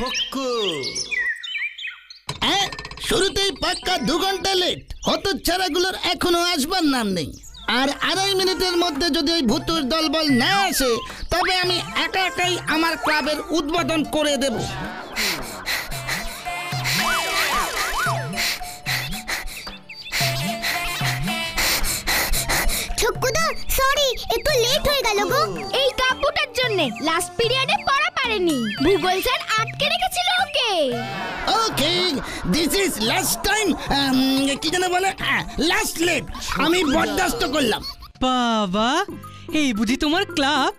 ছক্কু। শুরুতেই পাক্কা 2 ঘন্টা লেট। হতচ্ছাড়াগুলোর এখনো আসবার নাম নেই। আর 2.5 মিনিটের মধ্যে যদি ওই ভুতুর দলবল না আসে তবে আমি একা একাই আমার ক্লাবের উদ্বোধন করে দেব। ছক্কুদা সরি একটু লেট হয়ে গেল গো। এই কাপুটার জন্য লাস্ট পিরিয়ডে পড়া পারেনি, ভূগোল স্যার আটকে রেখেছিল ওকে। ওকে, দিস ইজ লাস্ট টাইম। কি জানো বলে, লাস্ট লেট। আমি বরদাস্ত করলাম। বাবা, এই বুঝি তোমার ক্লাব?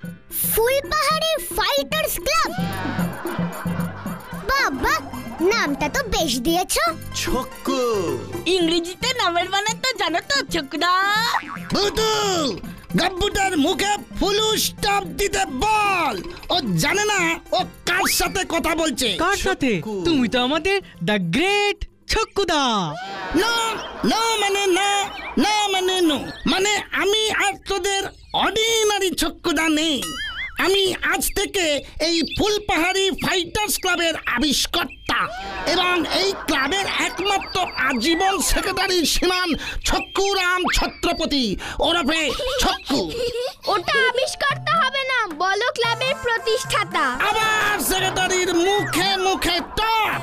ফুলপাহাড়ি fighters club. বাবা, নামটা তো বেশ দিয়েছো। ছক্কু। ইংরেজিতে নামের মানে তো জানো তো ছক্কুদা? ভুতুল, গাব্বুটার মুখে ফুল স্টপ দিতে বল। ও জানে না ও কার সাথে কথা বলছে। কার সাথে? তুমি তো আমাদের দ্য গ্রেট ছক্কুদা। না না মানে না, না মানে নো, মানে আমি আর তোদের অর্ডিনারি ছক্কুদা নেই। আমি আজ থেকে এই ফুলপাহাড়ি ফাইটার্স ক্লাবের আবিষ্কর্তা এবং এই ক্লাবের একমাত্র আজীবন সেক্রেটারি শ্রীমান ছক্কুরাম ছত্রপতি ওরফে ছক্কু। ওটা আবিষ্কর্তা হবে না, বলো ক্লাবের প্রতিষ্ঠাতা। আবার সেক্রেটারির মুখে মুখে টপ।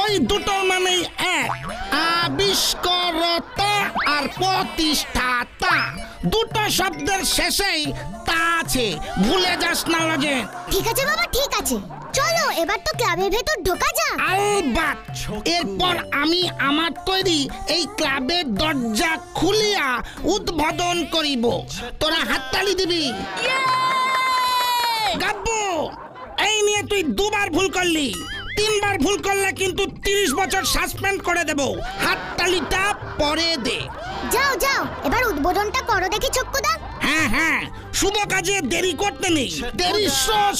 ওই দুটোর মানেই এক, আবিষ্কর্তা আর প্রতিষ্ঠাতা। দুটো শব্দের শেষেই তা আছে, ভুলে যাস না লজে। ঠিক আছে বাবা, ঠিক আছে, চলো এবার তো ক্লাবের ভেতর ঢোকা যাক। আলবাত। এরপর আমি আমার তৈরি এই ক্লাবের দরজা খুলিয়া উদ্বোধন করিব। তোরা হাততালি দিবি। গাব্বু, এই নিয়ে তুই 2 বার ভুল করলি। 3 বার ভুল করলে কিন্তু 30 বছর সাসপেন্ড করে দেব। হাততালিটা পরে দে। যাও যাও, এবার উদ্বোধনটা করো দেখি ছক্কুদা। হ্যাঁ হ্যাঁ, শুভ কাজে দেরি করতে নেই। দেরি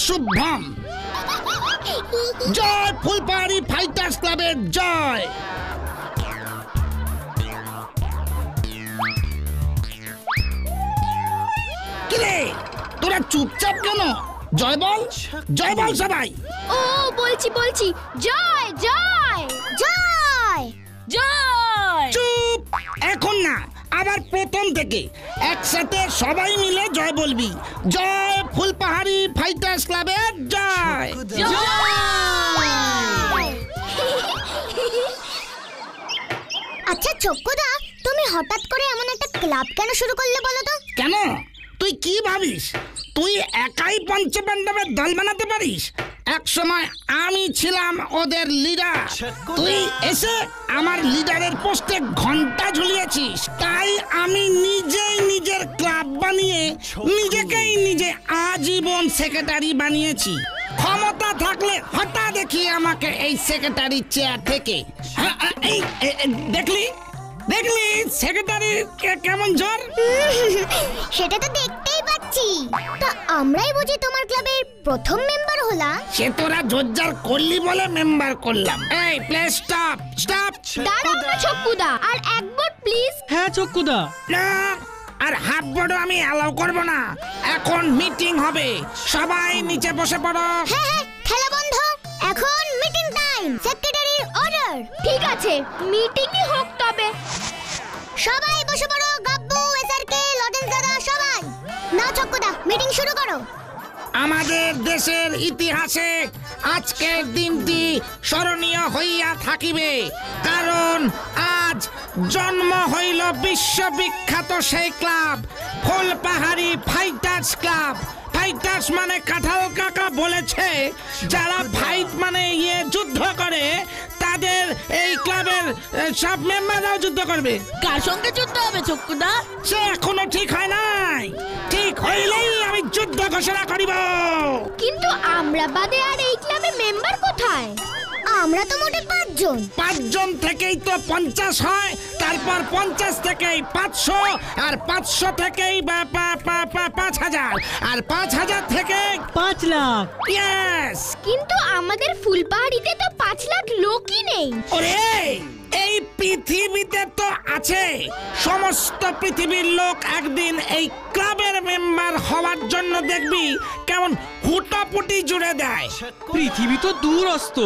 শুভম। জয় ফুলপাহাড়ি ফাইটার্স ক্লাবের জয়। কিরে, তোরা চুপচাপ কেন? জয় বল, জয় বল সবাই। ও বলছি বলছি, জয় জয় জয় জয়। চুপ, এখন না, আবার প্রথম থেকে একসাথে সবাই মিলে জয় বলবি। জয় ফুলপাহাড়ি ফাইটার্স ক্লাবের জয়। আচ্ছা ছক্কুদা, তুমি হঠাৎ করে এমন একটা ক্লাব কেন শুরু করলে বলো তো? কেন, তুই কি ভাবিস তুই একাই পঞ্চপাণ্ডবের দল বানাতে পারিস? এক সময় আমি ছিলাম ওদের লিডার। তুই এসে আমার লিডারের পোস্টে ঘন্টা ঝুলিয়েছিস, তাই আমি নিজেই নিজের ক্লাব বানিয়ে নিজেকেই নিজে আজীবন সেক্রেটারি বানিয়েছি। ক্ষমতা থাকলে হঠা দেখি আমাকে এই সেক্রেটারি চেয়ার থেকে। এই দেখলি দেখলি সেক্রেটারির কেমন জ্বর? সেটা তো দেখতেই পাচ্ছি। তা আমরাই বুঝি তোমার ক্লাবের প্রথম মেম্বার হলাম? সে তোরা জোরজার করলি বলে মেম্বার করলাম। এই প্লিজ স্টপ স্টপ। দাঁড়াও না ছক্কুদা, আর একবার প্লিজ। হ্যাঁ ছক্কুদা। না, আর হাফ বোর্ডও আমি অ্যালাউ করব না। এখন মিটিং হবে, সবাই নিচে বসে পড়ো। হ্যাঁ হ্যাঁ, খেলা বন্ধ, এখন মিটিং টাইম। সেক্রেটারির অর্ডার। ঠিক আছে, মিটিংই হোক তবে। সবাই বসে পড়ো, গাব্বু, এসআরকে, লরেন্স দাদা, সবাই। না ছক্কুদা, মিটিং শুরু করো। আমাদের দেশের ইতিহাসে আজকের দিনটি স্মরণীয় হইয়া থাকিবে, কারণ আজ জন্ম হইল বিশ্ববিখ্যাত সেই ক্লাব ফুলপাহাড়ি ফাইটার্স ক্লাব। ফাইটার্স মানে কাঁঠাল কাকা বলেছে যারা ফাইট মানে যুদ্ধ করে, তাদের এই ক্লাবের সব মেম্বাররাও যুদ্ধ করবে। কার সঙ্গে যুদ্ধ হবে ছক্কুদা? সে এখনো ঠিক হয় নাই, ঠিক হইলেই আমি যুদ্ধ ঘোষণা করিব। কিন্তু আমরা বাদে আর এই ক্লাবে মেম্বার কোথায়? আমরা তো মোটে 5 জন। 5 জন থেকেই তো 50 হয়, তারপর 50 থেকেই 500, আর 500 থেকেই 5000, আর 5000 থেকে 5 লাখ। ইয়েস। কিন্তু আমাদের ফুলপাহাড়িতে তো 5 লাখ লোকই নেই। ওরে, এই পৃথিবীতে তো আছে, সমস্ত পৃথিবীর লোক একদিন এই ক্লাবের মেম্বার হওয়ার জন্য দেখবি কেমন হুটাপুটি জুড়ে দেয়। পৃথিবী তো দূরস্থ,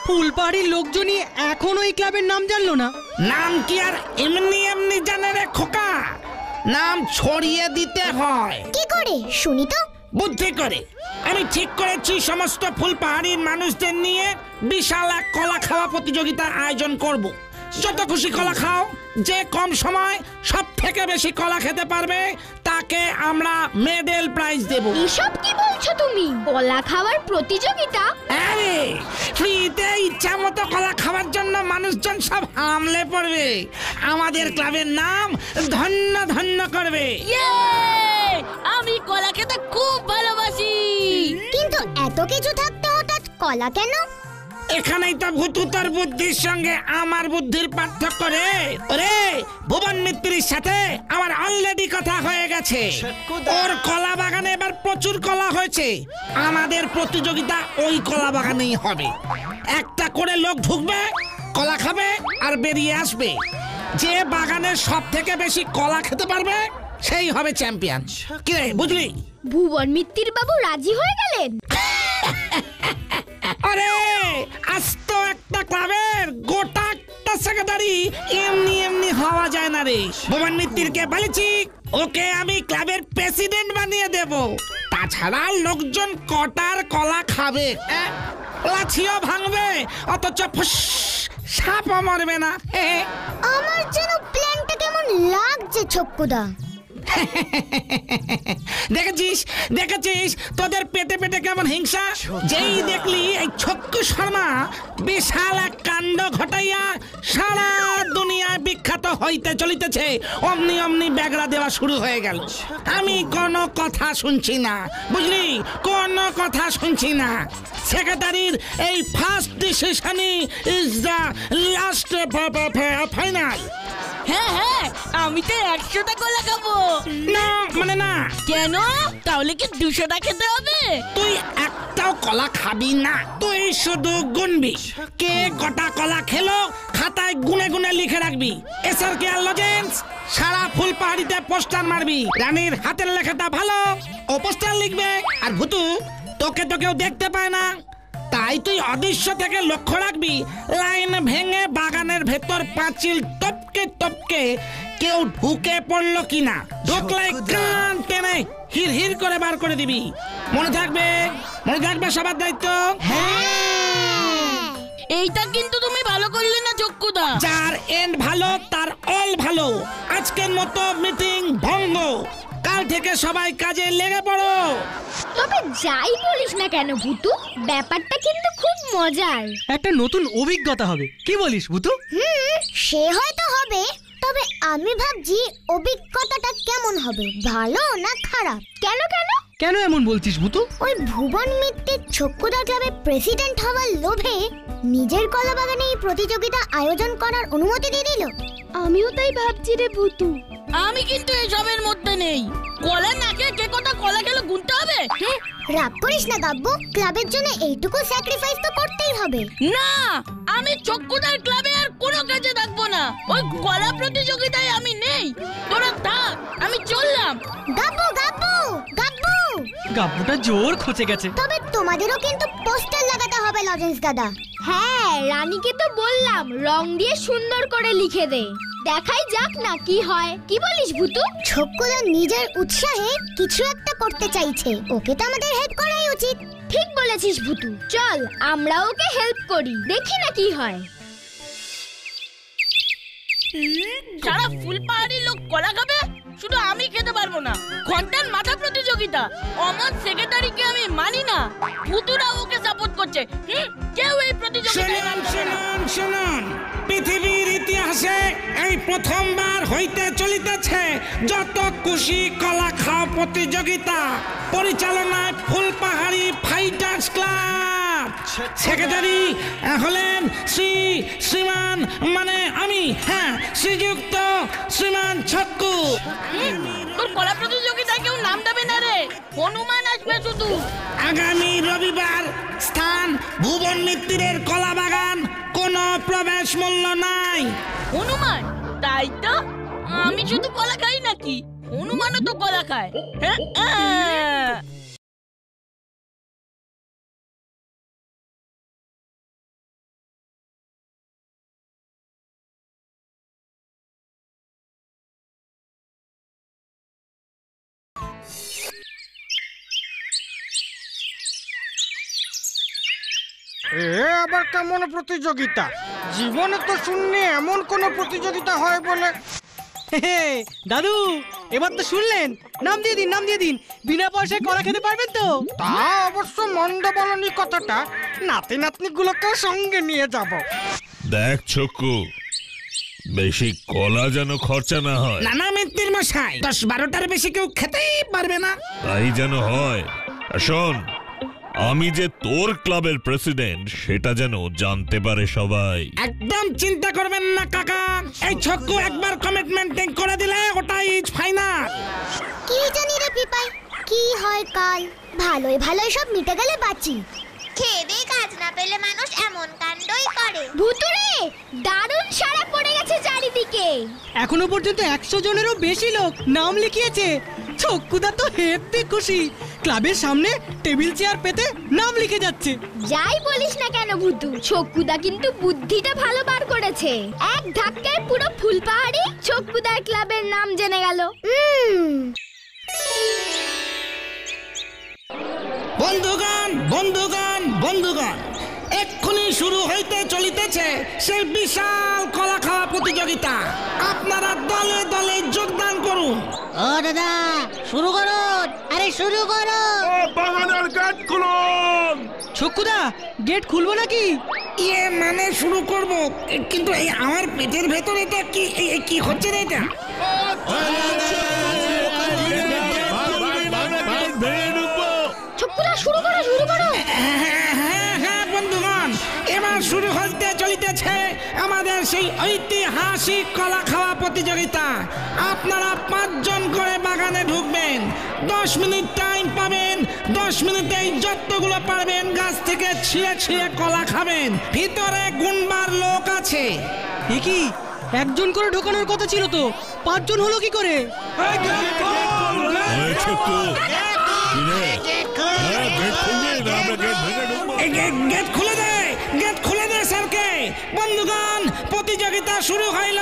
ফুলপাড়ির লোকজনই এখনো এই ক্লাবের নাম জানলো না। নাম কি আর এমনি এমনি জানে রে খোকা? নাম ছড়িয়ে দিতে হয়। কি করে শুনি তো? বুদ্ধি করে। আমি ঠিক করেছি সমস্ত ফুলপাহাড়ির মানুষদের নিয়ে বিশাল এক কলা খাওয়া প্রতিযোগিতার আয়োজন করব। যত খুশি কলা খাও, যে কম সময় সব থেকে বেশি কলা খেতে পারবে তাকে আমরা মেডেল প্রাইজ দেব। এসব কি বলছো তুমি? কলা খাওয়ার প্রতিযোগিতা? আরে ফ্রিতে ইচ্ছা মতো কলা খাওয়ার জন্য মানুষজন সব হামলে পড়বে, আমাদের ক্লাবের নাম ধন্য ধন্য করবে। ইয়ে! আমি কলা খেতে খুব ভালোবাসি। কিন্তু এত কিছু থাকতে হঠাৎ কলা কেন? এখানেই তো ভূতু তোর বুদ্ধির সঙ্গে আমার বুদ্ধির পার্থক্য রে। ওরে ভুবন মিত্রির সাথে আমার অলরেডি কথা হয়ে গেছে, ওর কলা বাগানে এবার প্রচুর কলা হয়েছে। আমাদের প্রতিযোগিতা ওই কলা বাগানেই হবে। একটা করে লোক ঢুকবে, কলা খাবে আর বেরিয়ে আসবে। যে বাগানের সব থেকে বেশি কলা খেতে পারবে সেই হবে চ্যাম্পিয়ন। কি রে বুঝলি? ভুবন মিত্তির বাবু রাজি হয়ে গেলেন? আরে আস্ত একটা ক্লাবের গোটা একটা সেক্রেটারি এমনি এমনি হওয়া যায় না রে। ভুবন মিত্তিরকে বলেছি ওকে আমি ক্লাবের প্রেসিডেন্ট বানিয়ে দেব। তাছাড়া লোকজন কটার কলা খাবে, লাঠিও ভাঙবে, অথচ ফুস সাপও মরবে না। আমার যেন প্ল্যানটা কেমন লাগছে ছক্কুদা। দেখেছিস দেখেছিস তোদের পেটে পেটে কেমন হিংসা? যেই দেখলি এই ছক্কু শর্মা বিশাল এক কাণ্ড ঘটাইয়া সারা দুনিয়ায় বিখ্যাত হইতে চলিতেছে, অমনি অমনি ব্যাগড়া দেওয়া শুরু হয়ে গেল। আমি কোনো কথা শুনছি না, বুঝলি? কোনো কথা শুনছি না। সেক্রেটারির এই ফার্স্ট ডিসিশনই ইজ দ্য লাস্ট ফাইনাল। হ্যাঁ হ্যাঁ, আমি তো 100টা কলা খাবো। না মানে না। কেন? তাহলে কি 200টা খেতে হবে? তুই একটাও কলা খাবি না, তুই শুধু গুনবি। কে কটা কলা খেলো খাতায় গুনে গুনে লিখে রাখবি। এসআরকে আর লজেন্স সারা ফুলপাহাড়িতে পোস্টার মারবি। রানীর হাতের লেখাটা ভালো, ও পোস্টার লিখবে। আর ভুতু তোকে তো কেউ দেখতে পায় না, তাই তুই অদৃশ্য থেকে লক্ষ্য রাখবি লাইন ভেঙে বাগানের ভেতর পাঁচিল টপকে টপকে কেউ ঢুকে পড়লো কিনা। ঢুকলে কান টেনে হির হির করে বার করে দিবি। মনে থাকবে, মনে থাকবে সবার দায়িত্ব। এইটা কিন্তু তুমি ভালো করলে না চক্কুদা। যার এন্ড ভালো তার অল ভালো। আজকের মতো মিটিং ভঙ্গ। কাল থেকে সবাই কাজে লেগে পড়ো। তবে যাই বলিস না কেন ভুতু, ব্যাপারটা কিন্তু খুব মজার। একটা নতুন অভিজ্ঞতা হবে, কি বলিস ভূতু? সে হয়তো হবে, তবে আমি ভাবছি অভিজ্ঞতাটা কেমন হবে, ভালো না খারাপ? কেন কেন কেন এমন বলছিস ভূতু? ওই ভুবন মিত্তির ছক্কুদা ক্লাবের প্রেসিডেন্ট হওয়ার লোভে নিজের কলা বাগানে এই প্রতিযোগিতা আয়োজন করার অনুমতি দিয়ে দিল। আমিও তাই ভাবছি রে ভুতু। আমি কিন্তু এসবের মধ্যে নেই। কলা না খেয়ে কে কটা কলা খেলে গুনতে হবে? রাগ করিস না গাব্বু, ক্লাবের জন্য এইটুকু স্যাক্রিফাইস তো করতেই হবে। না, আমি চক্কুদার ক্লাবে আর কোনো কাজে থাকবো না। ওই কলা প্রতিযোগিতায় আমি নেই। তোরা থাক, আমি চললাম। গাব্বু গাব্বু গাব্বু, গাব্বুটা জোর খচে গেছে। তবে তোমাদেরও কিন্তু পোস্টার লাগাতে হবে লজেন্স দাদা। হ্যাঁ, রানীকে তো বললাম রং দিয়ে সুন্দর করে লিখে দে। দেখাই যাক না কি হয়। কি বলিস ভুতু? ছক্কুদা নিজের উৎসাহে কিছু একটা করতে চাইছে, ওকে তো আমাদের হেল্প করাই উচিত। ঠিক বলেছিস ভুতু, চল আমরা ওকে হেল্প করি, দেখি না কি হয়। সারা ফুলপাহাড়ির লোক কলা খাবে, শুধু আমি খেতে পারবো না। ঘন্টার মাথা প্রতিযোগিতা। আমার সেক্রেটারিকে আমি মানি না, ভুতুরা ওকে সাপোর্ট করছে। কেউ এই প্রতিযোগিতায় নাম দেবে না। শুনুন শুনুন, পৃথিবীর ইতিহাসে এই প্রথমবার হইতে চলিতেছে যত খুশি কলা খাওয়া প্রতিযোগিতা, পরিচালনায় ফুলপাহাড়ি ফাইটার্স ক্লাব। সেক্রেটারি হলেন শ্রীমান মানে আমি, হ্যাঁ শ্রীযুক্ত শ্রীমান ছক্কু। তোর কলা প্রতিযোগিতায় কেউ নাম দেবে না রে, হনুমান আসবে শুধু। আগামী রবিবার, স্থান ভুবন মিত্তিরের কলা বাগান। কোনো প্রবেশ মূল্য নাই। হনুমান? তাই তো, আমি শুধু কলা খাই নাকি? হনুমানও তো কলা খায়। হ্যাঁ, এ আবার কেমন প্রতিযোগিতা? জীবনে তো শুননি এমন কোন প্রতিযোগিতা হয় বলে। দাদু, এবার তো শুনলেন, নাম দিয়ে দিন, নাম দিয়ে দিন। বিনা পয়সায় কলা খেতে পারবেন তো? তা অবশ্য মন্দ বলনি কথাটা, নাতি নাতনি গুলোকেও সঙ্গে নিয়ে যাব। দেখ ছক্কু, বেশি কলা যেন খরচা না হয়। নানা মিত্তির মশাই, 10-12টার বেশি কেউ খেতেই পারবে না। তাই যেন হয়। আর শোন, আমি যে তোর ক্লাবের প্রেসিডেন্ট সেটা যেন জানতে পারে সবাই। একদম চিন্তা করবেন না কাকা, এই ছক্কু একবার কমিটমেন্ট করে দিলে ওটাই ফাইনাল। কি জানি রে পিপাই, কি হয় কাল। ভালোই ভালোই সব মিটে গেলে বাঁচি। খেয়ে কাজ না পেলে মানুষ এমন কাণ্ডই করে। ভুতুরে দারুণ সারা পড়ে গেছে চারিদিকে। এখনো পর্যন্ত 100 জনেরও বেশি লোক নাম লিখিয়েছে। ছক্কুদা তো হেব্বি খুশি, ক্লাবের সামনে টেবিল চেয়ার পেতে নাম লিখে যাচ্ছে। যাই বলিস না কেন ভুতু, ছক্কুদা কিন্তু বুদ্ধিটা ভালো বার করেছে। এক ধাক্কায় পুরো ফুলপাহাড়ি ছক্কুদার ক্লাবের নাম জেনে গেল। বন্ধুগণ, বন্ধুগণ, বন্ধুগণ, এক্ষুনি শুরু হইতে চলিতেছে সেই বিশাল কলা খাওয়া প্রতিযোগিতা। আপনারা দলে দলে যোগদান করুন। ও দাদা, শুরু করুন। আরে শুরু করো। বাগানের গেট খুলুন। ছক্কুদা, গেট খুলবো নাকি? ইয়ে মানে শুরু করব, কিন্তু এই আমার পেটের ভেতর এটা কি হচ্ছে রে? এটা ছক্কুদা শুরু করো, শুরু করো। হ্যাঁ বন্ধুগণ, এবার শুরু হতে চলিতেছে আমাদের সেই ঐতিহাসিক কলা খাওয়া প্রতিযোগিতা। আপনারা 5 জন করে বাগানে ঢুকবেন, 10 মিনিট টাইম পাবেন। 10 মিনিটেই যতগুলো পারবেন গাছ থেকে ছিঁড়ে ছিঁড়ে কলা খাবেন। ভিতরে গুনবার লোক আছে। এ কি, 1 জন করে ঢোকানোর কথা ছিল তো, 5 জন হলো কি করে? এই ছক্কু, গেট খুলে দে, গেট খুলে দে স্যারকে। বন্ধুগণ, প্রতিযোগিতা শুরু হইল।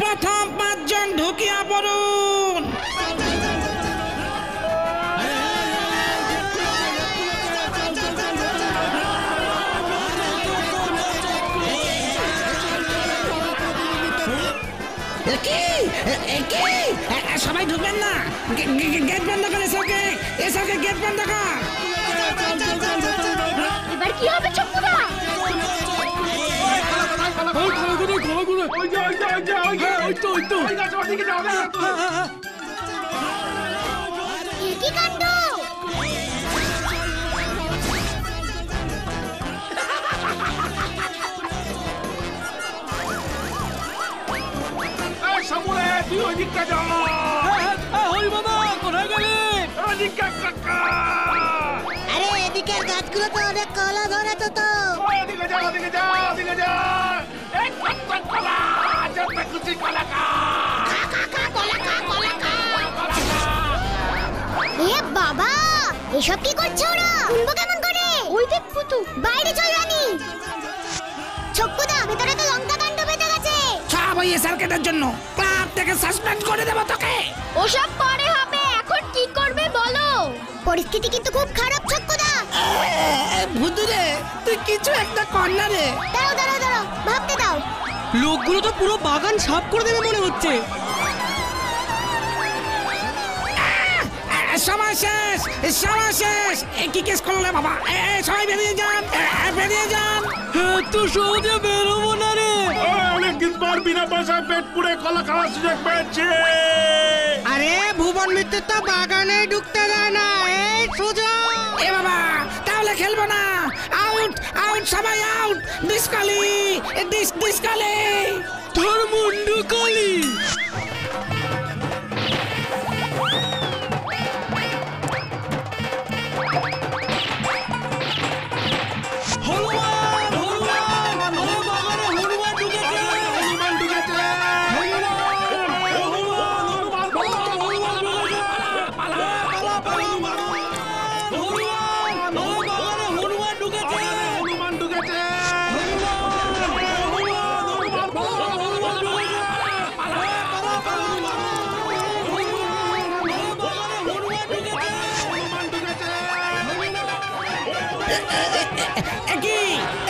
প্রথম 5 জন ঢুকিয়া পড়ুন। সবাই ঢুকবেন না, গেট বন্ধ করে স্যারকে, স্যারকে গেট বন্ধ কর। এবার কি হবে ছক্কুদা? কি কাণ্ড! আরে এদিকের গাছগুলো তো অনেক কলা ধরে তো। এ বাবা, এসব কি করছে ওরা? শুনবো কেমন করে? ওই দেখ পুতু, বাইরে চল রানী। ছক্কুদা, ভেতরে তো লঙ্কা কাণ্ড বেঁধে গেছে। সব ওই স্যারকেটার জন্য ক্লাব থেকে সাসপেন্ড করে দেবো তোকে। ওসব পরে হবে, এখন কি করবে বলো? পরিস্থিতি কিন্তু খুব খারাপ ছক্কুদা। ভুতুরে, তুই কিছু একটা কর না রে। দাঁড়াও দাঁড়াও দাঁড়াও, ভাবতে দাও। লোকগুলো তো পুরো বাগান সাফ করে দেবে মনে হচ্ছে। সময় শেষ, সময় শেষ। কি কেস করলে বাবা? সবাই বেরিয়ে যান, বেরিয়ে যান। তো সহজে বেরোবো না রে। অনেকদিন পর বিনা পয়সায় পেট পুড়ে কলা খাওয়ার সুযোগ পেয়েছে। আরে ভুবন মিত্র তো বাগানে ঢুকতে দেয় না, এই সুযোগ। এ বাবা, তাহলে খেলবো না। আউট, আউট, সবাই আউট। ডিসকালি, ডিসকালি। তোর মুন্ডু কালি। হনুমান, হনুমান, আমার বাগানে হনুমান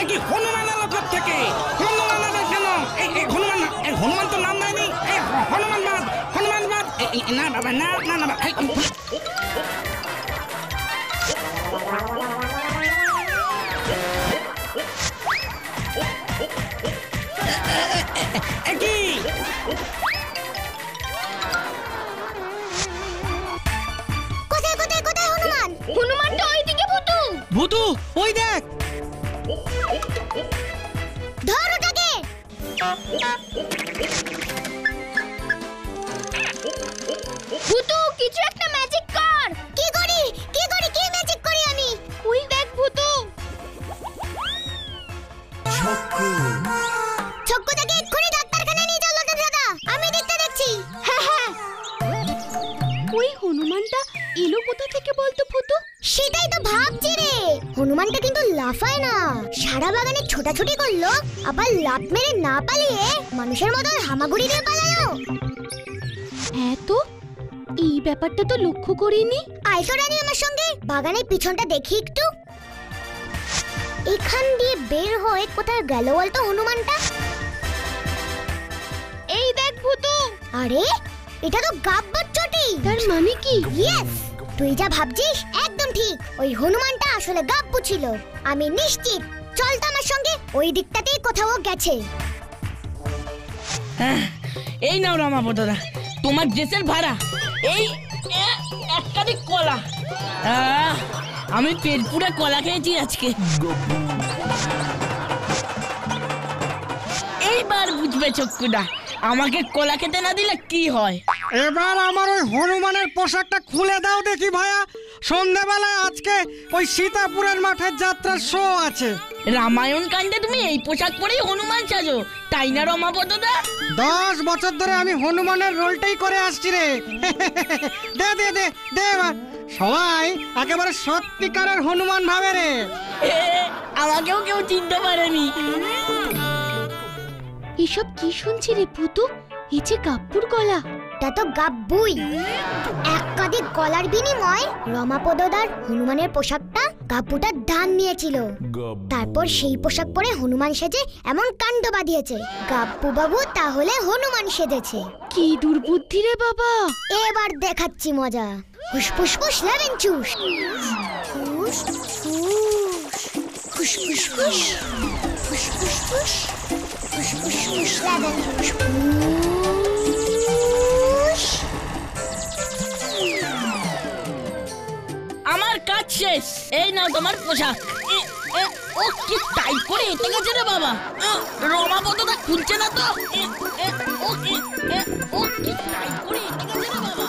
একই হনুমান এলো থেকে হনুমান এলো কেন? হনুমান না, হনুমান তো নাম নেয়নি। হনুমান বাদ, হনুমান বাদ। না বাবা, না না না বাবা। কোথায় কোথায় কোথায় হনুমান? হনুমানটা ওইদিকে ভূতু। ভূতু ওই দেখ। ধর ওটাকে। ভূতু কিছু একটা ম্যাজিক কর। কি করি কি করি কি ম্যাজিক করি আমি? ওই দেখ ভূতু। ছক্কুটাকে এক্ষুনি ডাক্তারখানায় নিয়ে চল লটন দাদা, আমি দেখতে দেখছি। হ্যাঁ হ্যাঁ। ওই হনুমানটা এলো কোথা থেকে বলতো ভূতু? সেটাই তো ভাবছি রে। হনুমানটা কিন্তু লাফায় না, সারা বাগানে ছোটাছুটি করলো, আবার লাফ মেরে না পালিয়ে মানুষের মতো হামাগুড়ি দিয়ে পালালো। হ্যাঁ তো এই ব্যাপারটা তো লক্ষ্য করিনি। আয় তো রানী আমার সঙ্গে, বাগানের পিছনটা দেখি একটু। এখান দিয়ে বের হয়ে কোথায় গেল বলতো হনুমানটা? এই দেখ ভূতু। আরে এটা তো গাব্বর চটি। তার মানে কি? ইয়েস, তুই যা ভাবছিস একদম ঠিক। ওই হনুমানটা আসলে গাব্বু ছিল, আমি নিশ্চিত। চল তো আমার সঙ্গে, ওই দিকটাতেই কোথাও গেছে। এই নাও রমাপদরা, তোমার ড্রেসের ভাড়া। এই একটাদি কলা। আমি পেট পুরে কলা খেয়েছি আজকে। এইবার বুঝবে চক্ষুদা, আমাকে কলা খেতে না দিলে কি হয়। এবার আমার ওই হনুমানের পোশাকটা খুলে দাও দেখি ভাইয়া। সন্ধ্যাবেলায় আজকে ওই সীতাপুরের মাঠের যাত্রার শো আছে। রামায়ণ কাণ্ডে তুমি এই পোশাক পরেই হনুমান সাজো, তাই না রমাপদদা? 10 বছর ধরে আমি হনুমানের রোলটাই করে আসছি রে। দে দে দে দে এবার। সবাই একেবারে সত্যিকারের হনুমান ভাবে রে। আমাকেও কেউ চিনতে পারেনি। এসব কি শুনছি রে ভূতু? এই যে গাব্বুর গলা, তা তো গাব্বুই। এক কাঁধে গলার বিনিময় রমাপদদার হনুমানের পোশাকটা গাব্বুটার দান নিয়েছিল। তারপর সেই পোশাক পরে হনুমান সেজে এমন কাণ্ড বাঁধিয়েছে। গাব্বু বাবু তাহলে হনুমান সেজেছে। কি দুর্বুদ্ধি রে বাবা। এবার দেখাচ্ছি মজা। ফুসফুস ফুস লেবেন চুস। ফুস ফুস ফুস ফুস ফুস ফুস ফুস ফুস ফুস লেবেন ফুস। আমার কাজ শেষ, এই নাও তোমার পোশাক। ও কি টাইট করে এঁটে গেছে রে বাবা। রমাপদটা খুলছে না তো। ও কি টাইট করে এঁটে গেছে রে বাবা।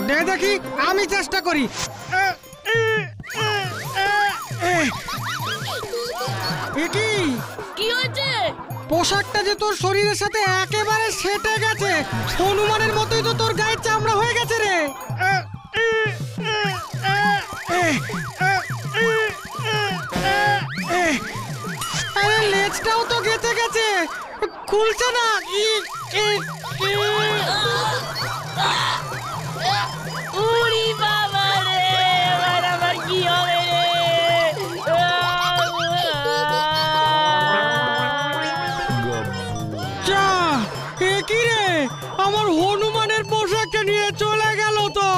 দে দেখি, আমি চেষ্টা করি। কি হয়েছে? পোশাকটা যে তোর শরীরের সাথে একেবারে সেটে গেছে। হনুমানের মতোই তো তোর গায়ের চামড়া হয়ে গেছে রে। আরে লেজটাও তো গেছে গেছে, খুলছে না। উরি বাবা রে, এবার আমার কি হবে রে? যা, এ কি রে, আমার হনুমানের পোশাকটা নিয়ে চলে গেল তো।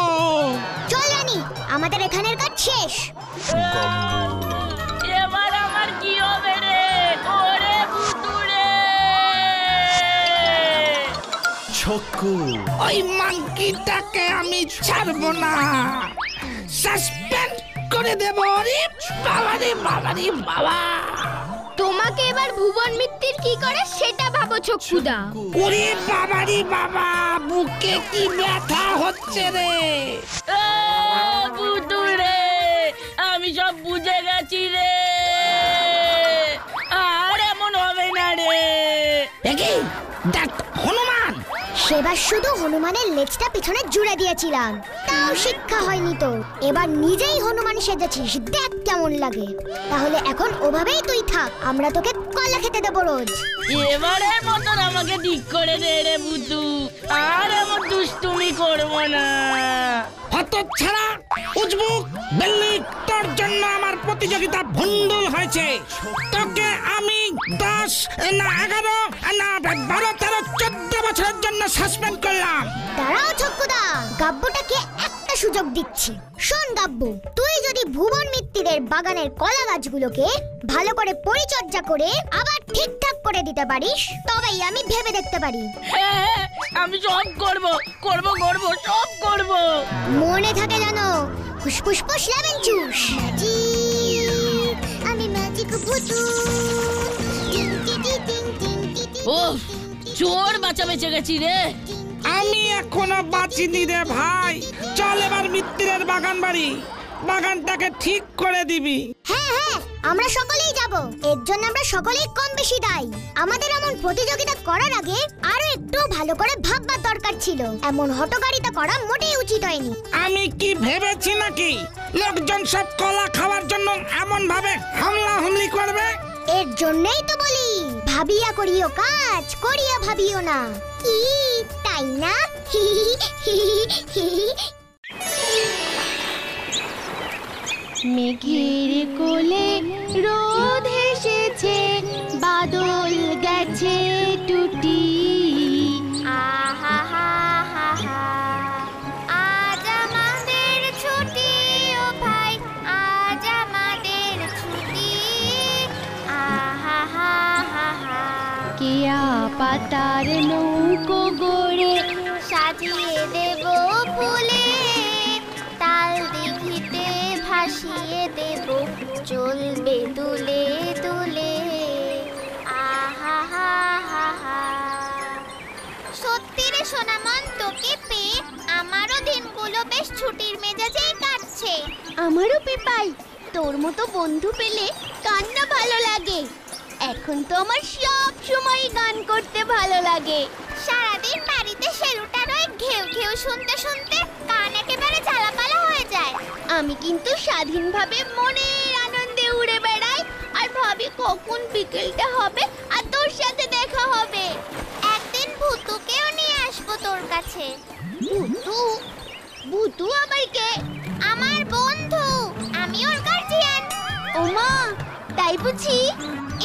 চল রানী, আমাদের এখানের কাজ শেষ। এবার আমার কি হবে রে? ওরে ভূতুরে। ছক্কু, ওই মাংকিটাকে আমি ছাড়বো না, সাসপেন্ড করে দেব। রে বাবা রে বাবা রে বাবা। তোমাকে এবার ভুবন মিত্তির কি করে সেটা ভাবো চক্ষুদা। ওরে বাবা রে বাবা, বুকে কি ব্যথা হচ্ছে রে। ভূতুরে, আমি সব বুঝে গেছি রে। আর এমন হবে না রে। দেখি দেখ হনুমান, সেবার শুধু হনুমানের লেজটা পিছনে জুড়ে দিয়েছিলাম, তাও শিক্ষা হয়নি তো। এবার নিজেই হনুমান সেজেছিস, দেখ কেমন লাগে। তাহলে এখন ওভাবেই তুই থাক, আমরা তোকে কলা খেতে দেবো রোজ। এবারের মতন আমাকে ঠিক করে দে রে বুতু, আর এমন দুষ্টুমি করবো না। হতচ্ছাড়া উজবুক বেল্লি, তোর জন্য আমার প্রতিযোগিতা ভণ্ডুল হয়েছে। তোকে আমি 10 না 11 না 12 13 14 বছরের জন্য সাসপেন্ড করলাম। দাঁড়াও ছক্কুদা, গাব্বুটাকে একটা সুযোগ দিচ্ছি। শোন গাব্বু, তুই যদি ভুবন মিত্তিরের বাগানের কলা গাছগুলোকে ভালো করে পরিচর্যা করে আবার ঠিকঠাক করে দিতে পারিস, তবেই আমি ভেবে দেখতে পারি। হ্যাঁ, আমি সব করবো করবো করবো, সব করবো। মনে থাকে জানো, ফুসফুস ফুস লেমন জুস। আমি ম্যাজিক ভুতু। ও চোর বাঁচা বেঁচে গেছি রে। আমি এখনো বাঁচিনি রে ভাই। চল এবার মিত্তিরের বাগান বাড়ি, বাগানটাকে ঠিক করে দিবি। হ্যাঁ হ্যাঁ, আমরা সকলেই যাব। এর জন্য আমরা সকলেই কম বেশি দায়ী। আমাদের এমন প্রতিযোগিতা করার আগে আরো একটু ভালো করে ভাববার দরকার ছিল। এমন হটকারিতা করা মোটেই উচিত হয়নি। আমি কি ভেবেছি নাকি লোকজন সব কলা খাওয়ার জন্য এমন ভাবে হামলা হুমলি করবে? এর জন্যই তো বলি, ভাবিয়া করিও কাজ, করিয়া ভাবিও না। কি তাই না? মেঘের কোলে রোদ হেসেছে, বাদল গেছে টুটি। আহা হা হা হা, আজ আমাদের ছুটি ও ভাই, আজ আমাদের ছুটি। আহা হা হা হা, কেয়া পাতার নৌকো গড়ে সাজিয়ে দেব ফুলে, তাল দিঘিতে ভাসিয়ে দেব, চলবে দুলে দুলে। আহা হা হা হা। সত্যি রে সোনামন, তোকে পেয়ে আমারও দিনগুলো বেশ ছুটির মেজাজেই কাটছে। আমারও পিপাই, তোর মতো বন্ধু পেলে কান্না ভালো লাগে। এখন তো আমার সব সময় গান করতে ভালো লাগে। সারাদিন বাড়িতে সেরুটার ওই ঘেউ ঘেউ শুনতে শুনতে কান একেবারে জ্বালাপালা হয়ে যায়। আমি কিন্তু স্বাধীনভাবে মনের আনন্দে উড়ে বেড়াই, আর ভাবি কখন বিকেলটা হবে আর তোর সাথে দেখা হবে। একদিন ভূতুকেও নিয়ে আসবো তোর কাছে। ভূতু? ভূতু আবার কে? আমার বন্ধু, আমি ওর গার্জিয়ান। ওমা, তাই বুঝি?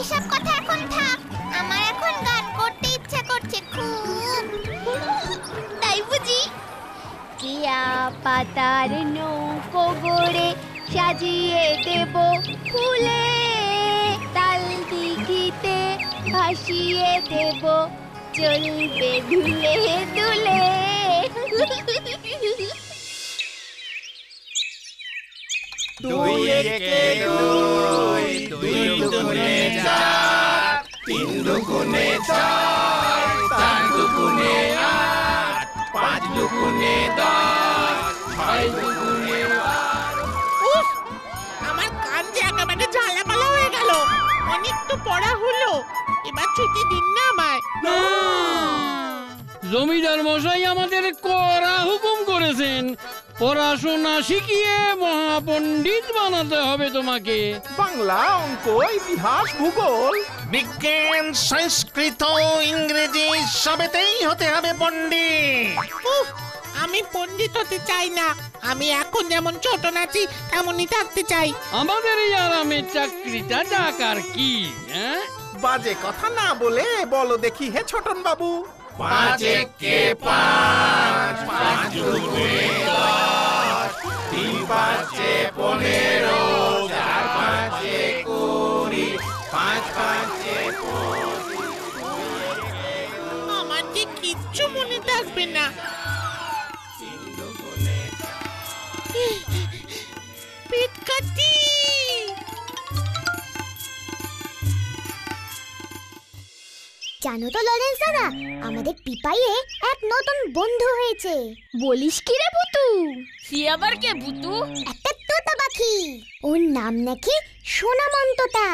এসব কথা এখন থাক, আমার এখন গান করতে ইচ্ছা করছে খুব। তাই বুঝি? কেয়া পাতার নৌকো গড়ে সাজিয়ে দেব ফুলে, তাল দিঘিতে ভাসিয়ে দেব, চলবে দুলে দুলে। দুই একে দুই, দুই দুগুণে চার, তিন দুগুণে ছয়, চার দুগুণে আট, পাঁচ দুগুণে 10, ছয় দুগুণে 12। আমার কান যে একেবারে ঝালাপালা হয়ে গেল। অনেক তো পড়া হলো, এবার ছুটি দিন না আমায়। জমিদার মশাই আমাদের কড়া হুকুম করেছেন, পড়াশোনা শিখিয়ে মহাপণ্ডিত বানাতে হবে তোমাকে। বাংলা, অঙ্ক, ইতিহাস, ভূগোল, বিজ্ঞান, সংস্কৃত, ইংরেজি সবেতেই হতে হবে পণ্ডিত। আমি পণ্ডিত হতে চাই না, আমি এখন যেমন ছোট নাচি তেমনই থাকতে চাই। আমাদের এই আরামের চাকরিটা টাকার কি? হ্যাঁ, বাজে কথা না বলে বলো দেখি হে ছোটন বাবু। 5 একে 5, 5 দুগুণে 10, 3 5 15, 4 5 20, 5 5 আমার যে কিচ্ছু মনে থাকবে না। পেট কাটি। জানো তো লরেন্স দাদা, আমাদের পিপাইয়ে এক নতুন বন্ধু হয়েছে। বলিস কি রে ভূতু? সে আবার কে ভূতু? একটা তোতা পাখি, ওর নাম নাকি সোনামন্ততা।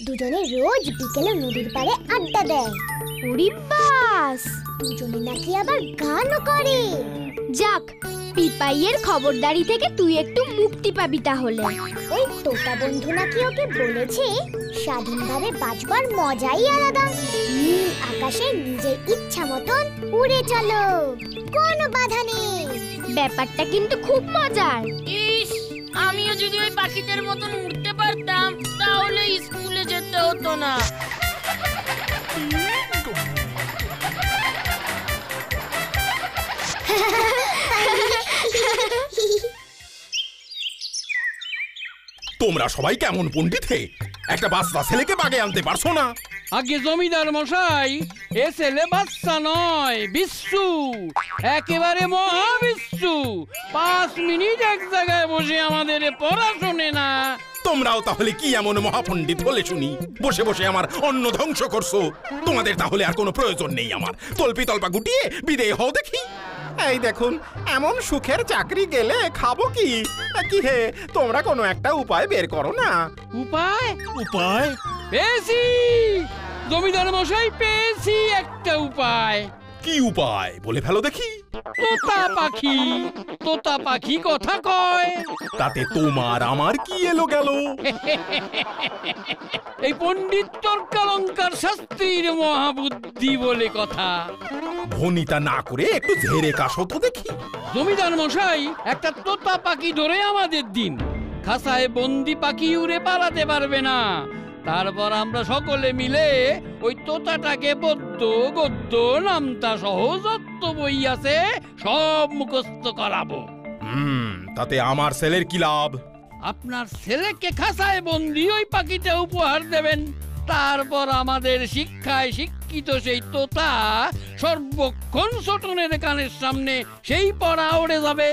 দুজনে রোজ বিকেলে নদীর পাড়ে আড্ডা দেয়। ওরে বাস, দুজনে নাকি আবার গানও করে। যাক, পিপাইয়ের খবরদারি থেকে তুই একটু মুক্তি পাবি তাহলে। ওই তোতা বন্ধু নাকি ওকে বলেছে স্বাধীনভাবে বাঁচবার মজাই আলাদা। নীল আকাশে নিজের ইচ্ছা মতন উড়ে চলো, কোনো বাধা নেই। ব্যাপারটা কিন্তু খুব মজার। ইস, আমিও যদি ওই পাখিদের মতন উঠতে পারতাম তাহলে স্কুলে যেতে হতো না। তোমরা সবাই কেমন পণ্ডিত হে? একটা বাচ্চা ছেলেকে বাগে আনতে পারছো না? আগে জমিদার মশাই, এ ছেলে বাচ্চা নয়, বিশ্বু, একেবারে মহাবিশ্বু। 5 মিনিট এক জায়গায় বসে আমাদের পড়া শোনে না। তোমরাও তাহলে কি এমন মহাপণ্ডিত হলে শুনি, বসে বসে আমার অন্ন ধ্বংস করছো? তোমাদের তাহলে আর কোনো প্রয়োজন নেই আমার। তল্পি তল্পা গুটিয়ে বিদেয় হও দেখি। এই দেখুন, এমন সুখের চাকরি গেলে খাবো কি? কি হে, তোমরা কোনো একটা উপায় বের করো না। উপায়? উপায়? পেয়েছি জমিদার মশাই, পেয়েছি একটা উপায়। কি উপায় বলে ফেলো দেখি। তোতা পাখি, তোতা পাখি কথা কয়। তাতে তোমার আমার কি এলো গেল? এই পণ্ডিত তর্কালঙ্কার শাস্ত্রীর মহাবুদ্ধি বলে কথা। ভনিতা না করে একটু ঝেড়ে কাশো তো দেখি। জমিদার মশাই, একটা তোতা পাখি ধরে আমাদের দিন। খাঁচায় বন্দি পাখি উড়ে পালাতে পারবে না। তারপর আমরা সকলে মিলে ওই তোতাটাকে পদ্য গদ্য নামতা সহ যত বই আছে সব মুখস্থ করাবো। তাতে আমার ছেলের কি লাভ? আপনার ছেলেকে খাঁচায় বন্দি ওই পাখিটা উপহার দেবেন। তারপর আমাদের শিক্ষায় শিক্ষিত সেই তোতা সর্বক্ষণ ছোটনের কানের সামনে সেই পড়া উড়ে যাবে।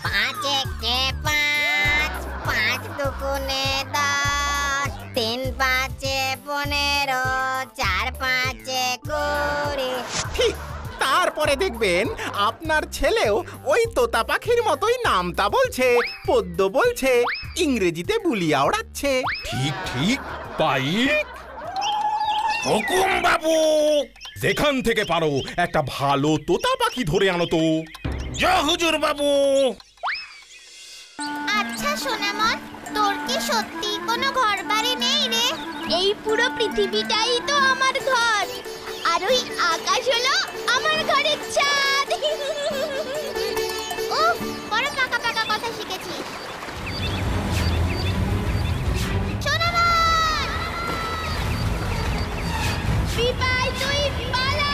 5 একে 5, 5 দুগুণে 10, 3 5 15, 4 5 20। ঠিক, তারপরে দেখবেন আপনার ছেলেও ওই তোতা পাখির মতোই নামতা বলছে, পদ্য বলছে, ইংরেজিতে বুলিয়া ওড়াচ্ছে। ঠিক ঠিক, পাইক। হুকুম বাবু, যেখান থেকে পারো একটা ভালো তোতা পাখি ধরে আনো তো। জয় হুজুর বাবু। আচ্ছা সোনামন, তোর কি সত্যি কোনো ঘর বাড়ি নেই রে? এই পুরো পৃথিবীটাই তো আমার ঘর, আর ওই আকাশ হলো আমার ঘরের ছাদ। উফ, বড় পাকা পাকা কথা শিখেছি। সোনামন, পিপাই তুই পালা।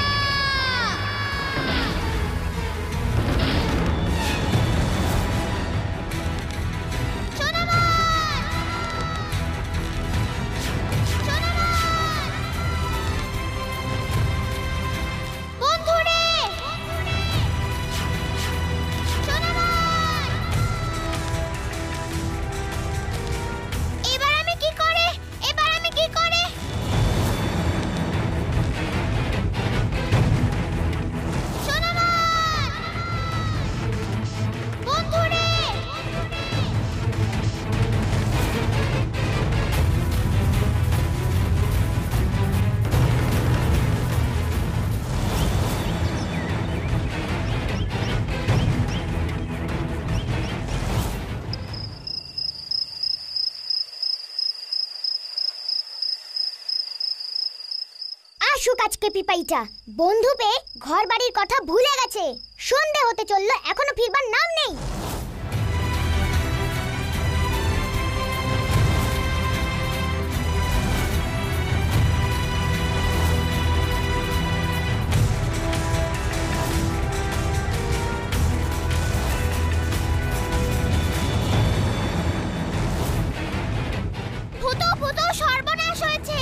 আসুক আজকে পিপাইটা। বন্ধু পেয়ে ঘর বাড়ির কথা ভুলে গেছে। সন্ধে হতে চললো, এখনো ফিরবার নাম নেই। ভূতো ভূতো সর্বনাশ হয়েছে।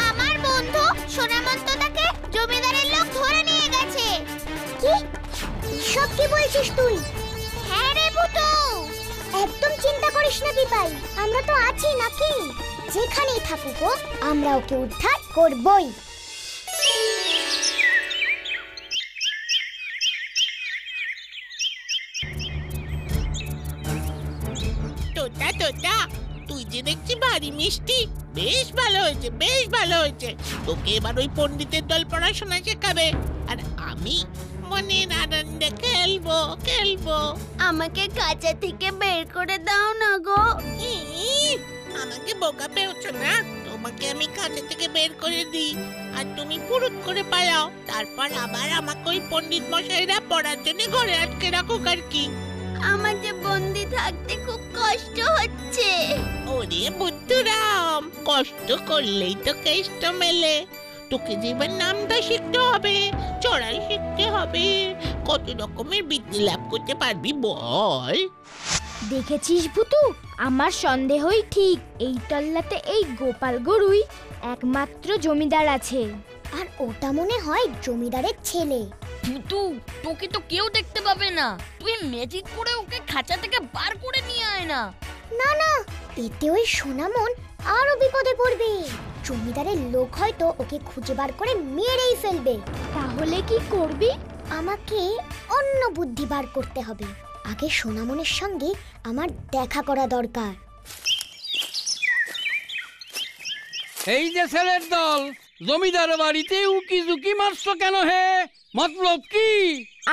আমার বন্ধু সোনামন্তটাকে জমিদারের লোক ধরে নিয়ে গেছে। কি? সব কি বলছিস তুই? হ্যাঁ রে ভূতো। একদম চিন্তা করিস না পিপাই, আমরা তো আছি নাকি? যেখানেই থাকুক ও, আমরা ওকে উদ্ধার করবই। তোতা তোতা, তুই যে যে দেখছি ভারী মিষ্টি। বেশ ভালো হয়েছে, বেশ ভালো হয়েছে। তোকে এবার ওই পণ্ডিতের দল পড়াশোনা শেখাবে, আর আমি মনের আনন্দে খেলবো খেলবো। আমাকে কাঁচা থেকে বের করে দাও না গো। আমাকে বোকা পেয়েছো না? তোমাকে আমি কাঁচা থেকে বের করে দিই আর তুমি পুরুত করে পালাও, তারপর আবার আমাকে ওই পণ্ডিত মশাইরা পড়ার জন্য ঘরে আটকে রাখুক আর কি। আমার যে বন্দি থাকতে খুব কষ্ট হচ্ছে। ওরে বুদ্ধুরাম, কষ্ট করলেই তো কেষ্ট মেলে। তোকে যে এবার নামটা শিখতে হবে, চড়াই শিখতে হবে, কত রকমের বিদ্যে লাভ করতে পারবি বল। দেখেছিস ভুতু, আমার সন্দেহই ঠিক। এই তল্লাতে এই গোপাল গরুই একমাত্র জমিদার আছে, আর ওটা মনে হয় জমিদারের ছেলে। ভুতু, তোকে তো কেউ দেখতে পাবে না। তুই ম্যাজিক করে ওকে খাঁচা থেকে বার করে নিয়ে আয় না। না না, এতে ওই সোনামন আরো বিপদে পড়বে। জমিদারের লোক হয়তো ওকে খুঁজে বার করে মেরেই ফেলবে। তাহলে কি করবি? আমাকে অন্য বুদ্ধি বার করতে হবে। আগে সোনামনের সঙ্গে আমার দেখা করা দরকার। এই যে ছেলের দল, জমিদার বাড়িতে উকি ঝুঁকি মারছো কেন হে? মতলব কি?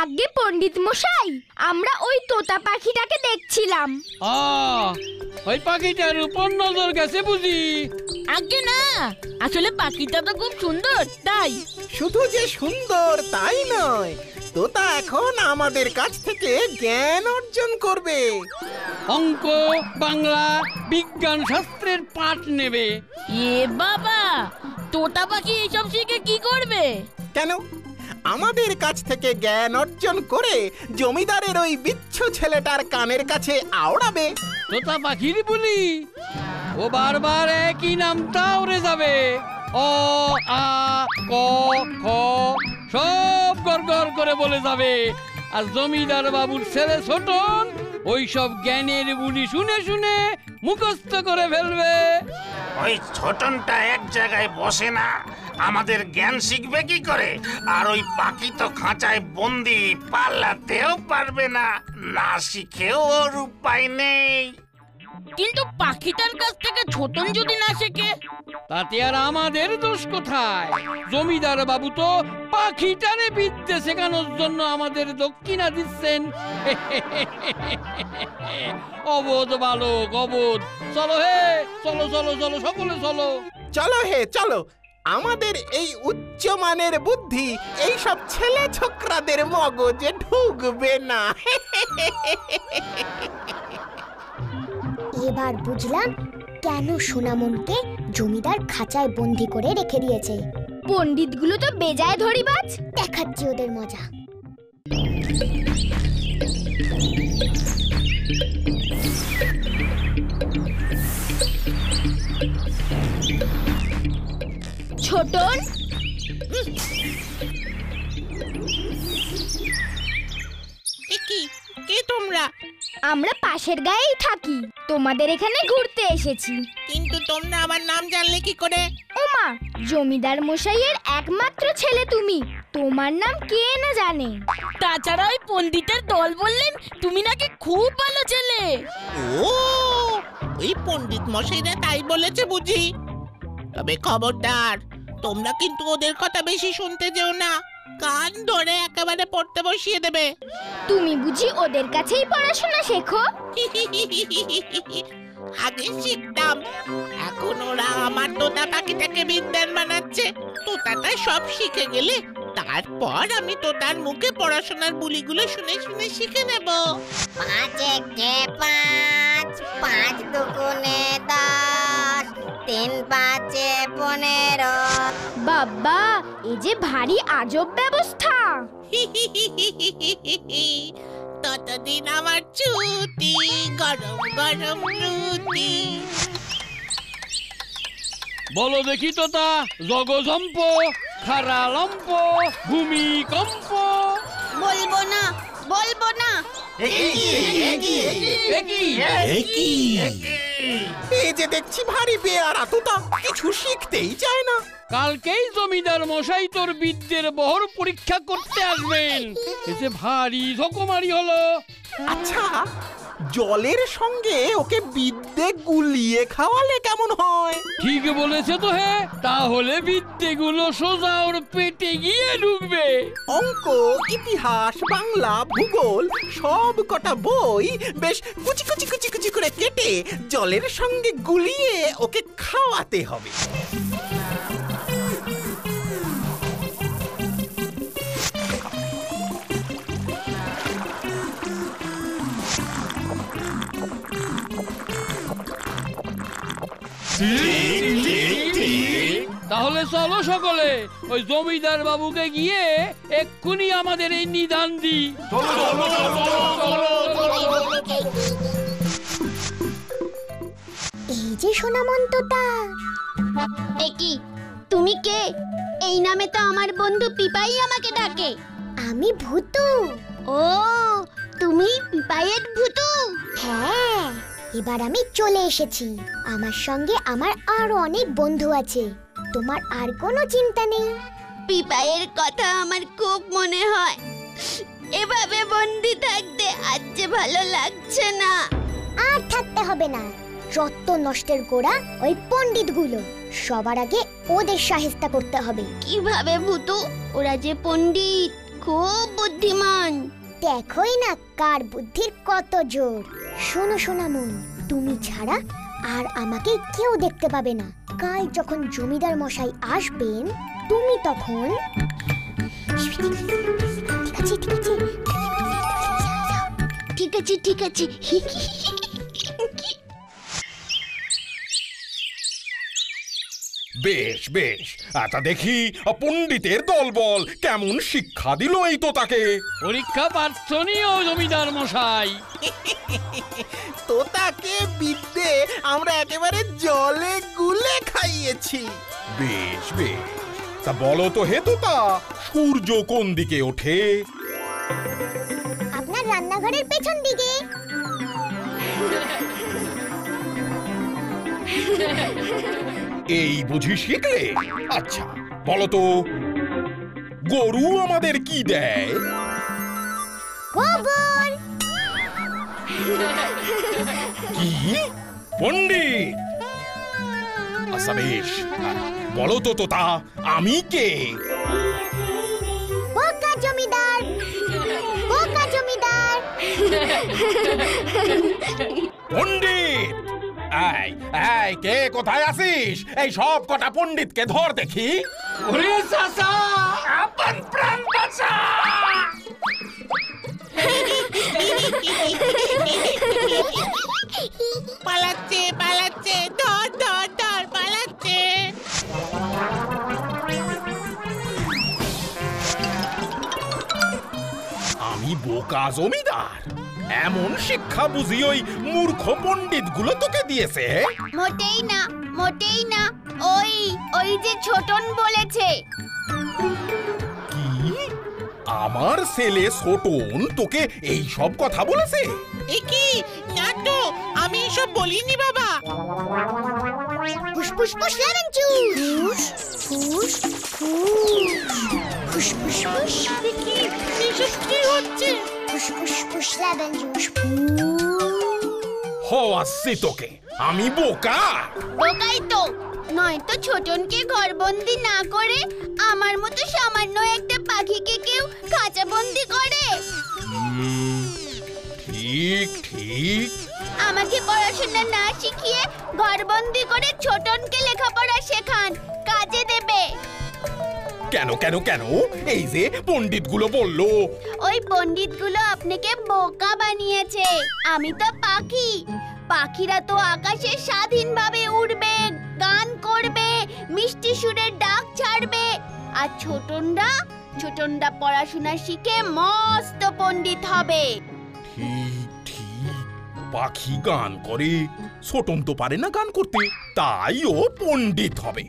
আগে পণ্ডিত মশাই, আমরা ওই তোতা পাখিটাকে দেখছিলাম। ওই পাখিটার উপর নজর গেছে বুঝি? আগে না, আসলে পাখিটা তো খুব সুন্দর তাই। শুধু যে সুন্দর তাই নয়, তোতা এখন আমাদের কাছ থেকে জ্ঞান অর্জন করবে। অঙ্ক, বাংলা, বিজ্ঞান শাস্ত্রের পাঠ নেবে। এ বাবা, তোতা পাখি এইসব শিখে কি করবে? কেন, আমাদের কাছ থেকে জ্ঞান অর্জন করে জমিদারের ওই বিচ্ছু ছেলেটার কানের কাছে আওড়াবে। তোতা পাখির বলি, ও বারবার একই নামটা উড়ে যাবে। অ, আ, ক, খ সব গড়গড় করে বলে যাবে। আর জমিদার বাবুর ছেলে ছোটন ওই সব জ্ঞানের বুলি শুনে শুনে মুখস্থ করে ফেলবে। ওই ছোটনটা এক জায়গায় বসে না, আমাদের জ্ঞান শিখবে কি করে? আর ওই পাখি তো খাঁচায় বন্দি, পালাতেও পারবে না, না শিখেও ওর উপায় নেই। কিন্তু পাখিটার কাছ থেকে ছোটন যদি না শেখে, তাতে আর আমাদের দোষ কোথায়? জমিদার বাবু তো পাখিটারে বিদ্যে শেখানোর জন্য আমাদের দক্ষিণা দিচ্ছেন। অবোধ বালক, অবোধ। চলো হে, চলো চলো চলো, সকলে চলো। চলো হে চলো, আমাদের এই উচ্চমানের বুদ্ধি এই সব ছেলে ছোকরাদের মগজে ঢুকবে না। এবার বুঝলাম কেন সোনামনকে জমিদার খাঁচায় বন্দি করে রেখে দিয়েছে। পণ্ডিতগুলো তো বেজায় ধরিবাজ। দেখাচ্ছি ওদের মজা। ছোটন, কে তোমরা? আমরা পাশের গায়েই থাকি, তোমাদের এখানে ঘুরতে এসেছি। কিন্তু তোমরা আমার নাম জানলে কি করে? ওমা, জমিদার মশাইয়ের একমাত্র ছেলে তুমি, তোমার নাম কে না জানে? তাছাড়া ওই পণ্ডিতের দল বললেন তুমি নাকি খুব ভালো ছেলে। ও, ওই পণ্ডিত মশাইরা তাই বলেছে বুঝি? তবে খবরদার, তোমরা কিন্তু ওদের কথা বেশি শুনতে যেও না, কান ধরে একেবারে পড়তে বসিয়ে দেবে। তুমি বুঝি ওদের কাছেই পড়াশোনা শেখো? আগে শিখতাম, এখন ওরা আমার তোতা পাখিটাকে বিদ্যান বানাচ্ছে। তোতাটা সব শিখে গেলে তারপর আমি তোতার মুখে পড়াশোনার বুলিগুলো শুনে শুনে শিখে নেব। 5 একে 5, 5 দুগুণে 10, 3 5 15। বাবা, এ যে ভারী আজব ব্যবস্থা। ততদিন আমার ছুটি, গরম গরম রুটি। বলো দেখি তোতা, জগজম্প, খারালম্প, ভূমিকম্প। বলবো না, বলবো না। এই যে দেখছি ভারী বেয়ারা তোতা, কিছু শিখতেই চায় না। কালকেই জমিদার মশাই তোর বিদ্যের বহর পরীক্ষা করতে আসবেন। এসে ভারী ধকমারি হলো। আচ্ছা, জলের সঙ্গে ওকে বিদ্যে গুলিয়ে খাওয়ালে কেমন হয়? ঠিক বলেছে তো। হে, তাহলে বিদ্যেগুলো সোজা ওর পেটে গিয়ে ঢুকবে। অঙ্ক, ইতিহাস, বাংলা, ভূগোল সব কটা বই বেশ কুচি কুচি কুচি কুচি করে কেটে জলের সঙ্গে গুলিয়ে ওকে খাওয়াতে হবে। তাহলে চলো সকলে ওই জমিদার বাবুকে গিয়ে এক্ষুনি আমাদের এই নিদান দি। এই যে সোনামন্তটা। একি, তুমি কে? এই নামে তো আমার বন্ধু পিপাই আমাকে ডাকে। আমি ভূতু। ও, তুমি পিপাইয়ের ভূতু? হ্যাঁ, এবার আমি চলে এসেছি। আমার সঙ্গে আমার আরো অনেক বন্ধু আছে। তোমার আর কোনো চিন্তা নেই। পিপাইয়ের কথা আমার খুব মনে হয়। এভাবে বন্দি থাকতে আজ যে ভালো লাগছে না। আর থাকতে হবে না। যত নষ্টের গোড়া ওই পণ্ডিতগুলো। সবার আগে ওদের সাহেস্তা করতে হবে। কিভাবে ভূতু? ওরা যে পণ্ডিত, খুব বুদ্ধিমান। দেখোই না কার বুদ্ধির কত জোর। শোনো সোনামন, তুমি ছাড়া আর আমাকে কেউ দেখতে পাবে না। কাল যখন জমিদার মশাই আসবেন, তুমি তখন ঠিক আছে ঠিক আছে। বেশ বেশ, তা দেখি পণ্ডিতের দলবল কেমন শিক্ষা দিল এই তো তাকে। পরীক্ষা পার্থনীয় জমিদার মশাই। তোতাকে বিদ্যে আমরা একেবারে জলে গুলে খাইয়েছি। বেশ বেশ, তা বলো তো হে তোতা, সূর্য কোন দিকে ওঠে? আপনার রান্নাঘরের পেছন দিকে। এই বুঝি শিখলে? আচ্ছা বলো তো, গরু আমাদের কি দেয়? গোবর। কি? পণ্ডিত? আচ্ছা বেশ, বলো তো তোতা, আমি কে? বোকা জমিদার। বোকা জমিদার। পণ্ডিত! এই এই, কে কোথায় আছিস? এই সব কটা পণ্ডিতকে ধর দেখি। ওরে চাচা, আপন প্রাণ বাঁচা! পালাচ্ছে পালাচ্ছে, ধর ধর ধর, পালাচ্ছে। আমি বোকা জমিদার? এমন শিক্ষা বুঝি ওই মূর্খ পণ্ডিত গুলো তোকে দিয়েছে? মোটেই না, মোটেই না। ওই ওই যে ছোটন বলেছে। কি? আমার ছেলে ছোটন তোকে এই সব কথা বলেছে? একি, না তো, আমি এসব বলিনি বাবা। ফুসফুস ফুস লেমন জুস। ফুস ফুস ফুস ফুস ফুস। একি, এসব কি হচ্ছে? ফুস ফুস ফুস লেমন জুস। হওয়াচ্ছি তোকে, আমি বোকা? বোকাই তো। নয়তো ছোটনকে ঘরবন্দি না করে আমার মতো সামান্য একটা পাখিকে কেউ খাঁচাবন্দি করে। ঠিক ঠিক। আমাকে পড়াশোনা না শিখিয়ে ঘরবন্দি করে ছোটনকে লেখাপড়া শেখান, কাজে দেবে। কেন কেন কেন? এই যে পণ্ডিত গুলো বললো। ওই পণ্ডিতগুলো আপনাকে বোকা বানিয়েছে। আমি তো পাখি। পাখিরা তো আকাশে স্বাধীনভাবে উড়বে, গান করবে, মিষ্টি সুরের ডাক ছাড়বে। আর ছোটনরা পড়াশোনা শিখে মস্ত পণ্ডিত হবে। ঠিক ঠিক, পাখি গান করে, ছোটন তো পারে না গান করতে, তাই ও পণ্ডিত হবে।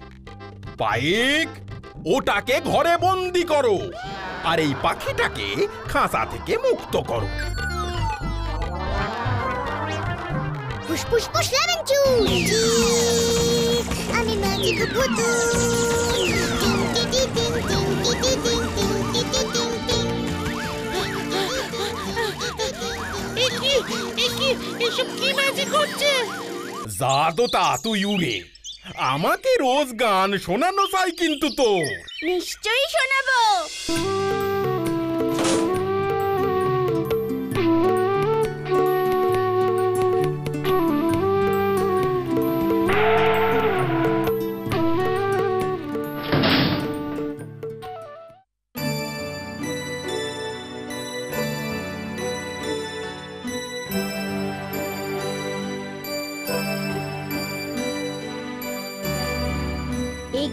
পায়েক, ওটাকে ঘরে বন্দি করো, আর এই পাখিটাকে খাঁচা থেকে মুক্ত করো। ফুসফুস ফুস লেমন জুস। আমি ম্যাজিক ভূতু। একি, এসব কি ম্যাজিক হচ্ছে? যা তোতা তুই উড়ে, আমাকে রোজ গান শোনানো চাই কিন্তু তোর। নিশ্চয়ই শোনাবো।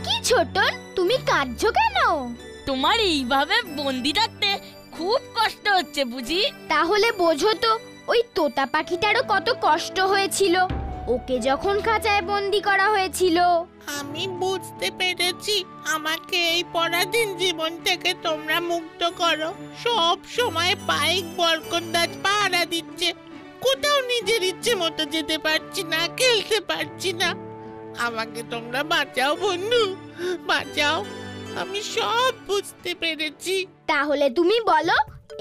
কি ছোটন, তুমি কাঁদছো কেন? তোমার এইভাবে বন্দি রাখতে খুব কষ্ট হচ্ছে বুঝি। তাহলে বোঝো তো ওই তোতা পাখিটারও কত কষ্ট হয়েছিল ওকে যখন খাঁচায় বন্দি করা হয়েছিল। আমি বুঝতে পেরেছি, আমাকে এই পরাধীন জীবন থেকে তোমরা মুক্ত করো। সব সময় পাইক বরকন্দাজ পাহারা দিচ্ছে, কোথাও নিজের ইচ্ছে মতো যেতে পারছি না, খেলতে পারছি না। আমাকে তোমরা বাঁচাও বন্ধু, বাঁচাও। আমি সব বুঝতে পেরেছি। তাহলে তুমি বলো,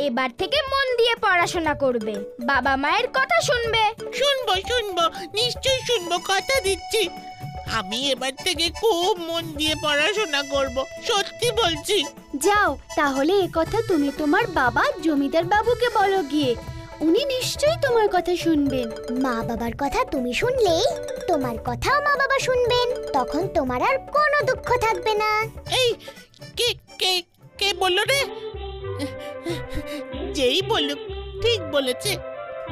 এবার থেকে মন দিয়ে পড়াশোনা করবে, বাবা মায়ের কথা শুনবে? শুনবো শুনবো, নিশ্চয়ই শুনবো, কথা দিচ্ছি। আমি এবার থেকে খুব মন দিয়ে পড়াশোনা করব, সত্যি বলছি। যাও, তাহলে এ কথা তুমি তোমার বাবা জমিদার বাবুকে বলো গিয়ে, উনি নিশ্চয়ই তোমার কথা শুনবেন। মা বাবার কথা তুমি শুনলেই তোমার কথাও মা বাবা শুনবেন, তখন তোমার আর কোনো দুঃখ থাকবে না। এই কে কে কে বললো রে? যেই বলুক ঠিক বলেছে।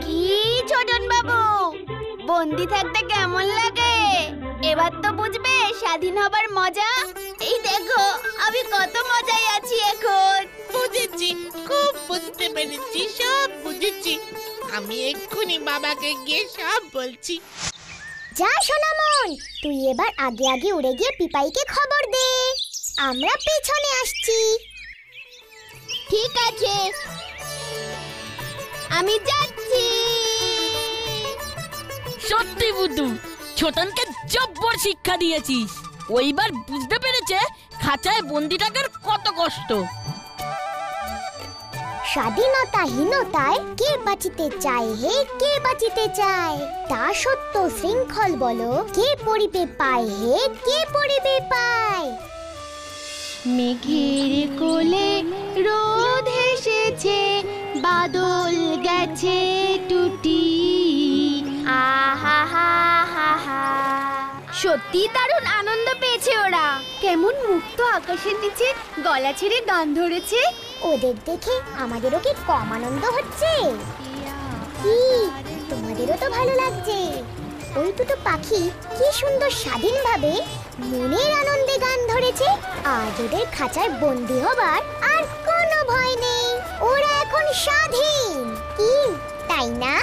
কি ছোটন বাবু, বন্দি থাকতে কেমন লাগে? এবার তো বুঝবে স্বাধীন হবার মজা। এই দেখো, আমি কত মজায় আছি এখন। বুঝেছি, খুব বুঝতে পেরেছি, সব বুঝেছি। আমি এক্ষুনি বাবাকে গিয়ে সব বলছি। যা সোনামন, তুই এবার আগে আগে উড়ে গিয়ে পিপাইকে খবর দে, আমরা পেছনে আসছি। ঠিক আছে, আমি যাচ্ছি। সত্যি বুদ্ধু, ছোটনকে জব্বর শিক্ষা দিয়েছিস। ওইবার বুঝতে পেরেছে খাঁচায় বন্দি থাকার কত কষ্ট। স্বাধীনতাহীনতায় কে বাঁচিতে চায় হে, কে বাঁচিতে চায়? তা সত্য শৃঙ্খল বলো, কে পড়িবে পায় হে, কে পড়িবে পায়? মেঘের কোলে রোদ এসেছে, বাদল গেছে টুটি। আহা হা হা হা। সত্যি দারুণ আনন্দ পেয়েছে ওরা। কেমন মুক্ত আকাশের নিচে গলা ছেড়ে গান ধরেছে। ওদের দেখে আমাদেরও কি কম আনন্দ হচ্ছে? কি তোমাদেরও তো ভালো লাগছে? ওই দুটো পাখি কি সুন্দর স্বাধীনভাবে মনের আনন্দে গান ধরেছে। আজ ওদের খাঁচায় বন্দি হবার আর কোনো ভয় নেই, ওরা এখন স্বাধীন। কি তাই না?